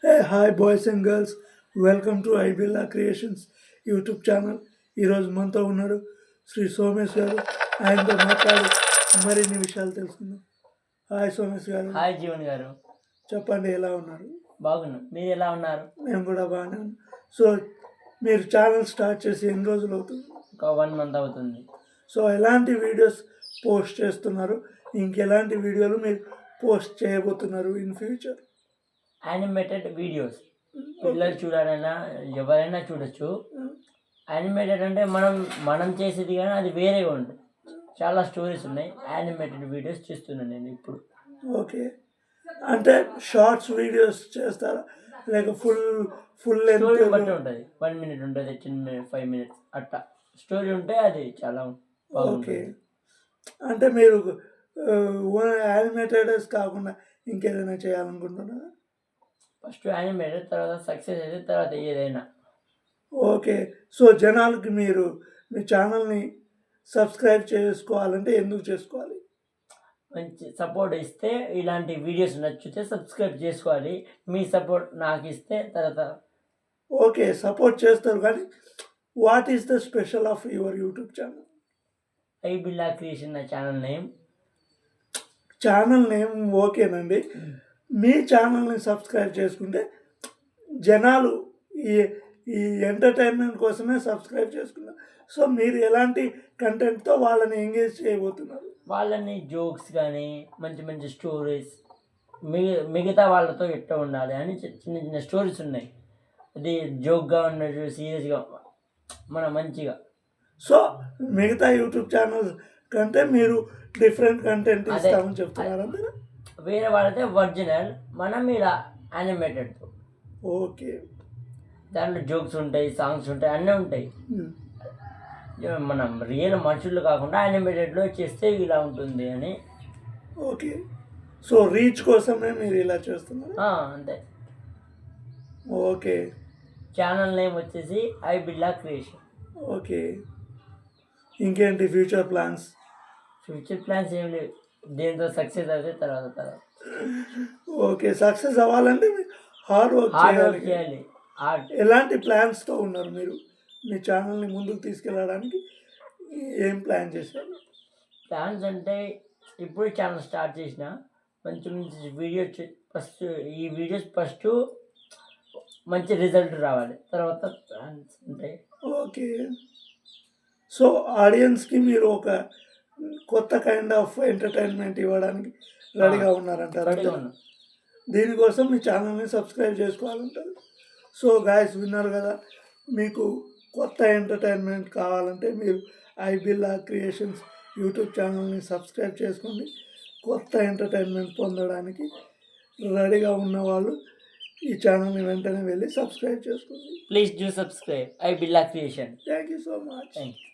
Hey, hi boys and girls, welcome to ఐబిల్లా creations YouTube channel. ఈరోజు మనతో ఉన్నారు శ్రీ సోమేష్ గారు. ఆయనతో మాట్లాడి మరిన్ని విషయాలు తెలుసుకుందాం. హాయ్ సోమేష్ గారు. హాయ్ జీవన్ గారు. చెప్పండి, ఎలా ఉన్నారు? బాగున్నాం, మీరు ఎలా ఉన్నారు? మేము కూడా బాగానే ఉన్నాం. సో మీరు ఛానల్ స్టార్ట్ చేసి ఎన్ని రోజులు అవుతుంది? ఒక 1 month అవుతుంది. సో ఎలాంటి వీడియోస్ పోస్ట్ చేస్తున్నారు, ఇంకెలాంటి వీడియోలు మీరు పోస్ట్ చేయబోతున్నారు ఇన్ ఫ్యూచర్? యానిమేటెడ్ వీడియోస్ పిల్లలు చూడాలన్నా ఎవరైనా చూడొచ్చు. యానిమేటెడ్ అంటే మనం చేసేది కానీ అది వేరేగా ఉంటుంది. చాలా స్టోరీస్ ఉన్నాయి. యానిమేటెడ్ వీడియోస్ చేస్తున్నాను నేను ఇప్పుడు. ఓకే, అంటే షార్ట్స్ వీడియోస్ చేస్తారా లేక ఫుల్ స్టోరీ బట్టి ఉంటుంది. 1 minute ఉంటుంది, 10 minutes, 5 minutes అట్లా స్టోరీ ఉంటే అది చాలా ఓకే. అంటే మీరు యానిమేటెడ్స్ కాకుండా ఇంకేదైనా చేయాలనుకుంటున్నారా? ఫస్ట్ యానిమేటెడ్, తర్వాత సక్సెస్ అయితే తర్వాత ఏదైనా. ఓకే. సో జనాలకి మీరు మీ ఛానల్ని సబ్స్క్రైబ్ చేసుకోవాలంటే ఎందుకు చేసుకోవాలి? మంచి సపోర్ట్ ఇస్తే, ఇలాంటి వీడియోస్ నచ్చితే సబ్స్క్రైబ్ చేసుకోవాలి. మీ సపోర్ట్ నాకు ఇస్తే తర్వాత. ఓకే, సపోర్ట్ చేస్తారు, కానీ what is the special of your YouTube channel? ఐబిల్లా క్రియేషన్ నా ఛానల్ నేమ్. ఛానల్ నేమ్ ఓకేనండి. మీ ఛానల్ని సబ్స్క్రైబ్ చేసుకుంటే జనాలు ఈ ఈ ఎంటర్టైన్మెంట్ కోసమే సబ్స్క్రైబ్ చేసుకున్నారు. సో మీరు ఎలాంటి కంటెంట్తో వాళ్ళని ఎంగేజ్ చేయబోతున్నారు? వాళ్ళని జోక్స్ కానీ మంచి మంచి స్టోరీస్, మిగతా వాళ్ళతో ఎట్లా ఉండాలి అని చిన్న చిన్న స్టోరీస్ ఉన్నాయి. అది జోక్గా ఉన్నట్టు సీరియస్గా మన మంచిగా. సో మిగతా యూట్యూబ్ ఛానల్స్ కంటే మీరు డిఫరెంట్ కంటెంట్ ఇస్తామని చెప్తున్నారు అంతే? వేరే వాళ్ళైతే ఒరిజినల్, మనం ఇలా యానిమేటెడ్. ఓకే, దాంట్లో జోక్స్ ఉంటాయి, సాంగ్స్ ఉంటాయి, అన్నీ ఉంటాయి. మనం రియల్ మనుషులు కాకుండా యానిమేటెడ్లో చేస్తే ఇలా ఉంటుంది అని. ఓకే, సో రీచ్ కోసమే మీరు ఇలా చేస్తున్నారు? అంతే. ఓకే, ఛానల్ నేమ్ వచ్చేసి ఐబిల్లా క్రియేషన్. ఓకే, ఇంకేంటి ఫ్యూచర్ ప్లాన్స్? ఫ్యూచర్ ప్లాన్స్ ఏం లేవు, దీంతో సక్సెస్ అయితే తర్వాత. ఓకే, సక్సెస్ అవ్వాలంటే హార్డ్ వర్క్ చేయాలి. ఎలాంటి ప్లాన్స్తో ఉన్నారు మీరు? మీ ఛానల్ని ముందుకు తీసుకెళ్ళడానికి ఏం ప్లాన్ చేశారు? ప్లాన్స్ అంటే ఇప్పుడు ఛానల్ స్టార్ట్ చేసిన మంచి మంచి వీడియోస్ ఈ వీడియోస్ ఫస్ట్ మంచి రిజల్ట్ రావాలి, తర్వాత ప్లాన్స్ ఉంటాయి. ఓకే, సో ఆడియన్స్కి మీరు ఒక కొత్త కైండ్ ఆఫ్ ఎంటర్టైన్మెంట్ ఇవ్వడానికి రెడీగా ఉన్నారంటారా? దీనికోసం మీ ఛానల్ని సబ్స్క్రైబ్ చేసుకోవాలంటారు. సో గాయస్, విన్నారు కదా, మీకు కొత్త ఎంటర్టైన్మెంట్ కావాలంటే మీరు ఐబిల్లా క్రియేషన్స్ యూట్యూబ్ ఛానల్ని సబ్స్క్రైబ్ చేసుకోండి. కొత్త ఎంటర్టైన్మెంట్ పొందడానికి రెడీగా ఉన్న వాళ్ళు ఈ ఛానల్ని వెంటనే వెళ్ళి సబ్స్క్రైబ్ చేసుకోండి. ప్లీజ్ డూ సబ్స్క్రైబ్ ఐబిల్లా creation. Thank you so much. Thank you.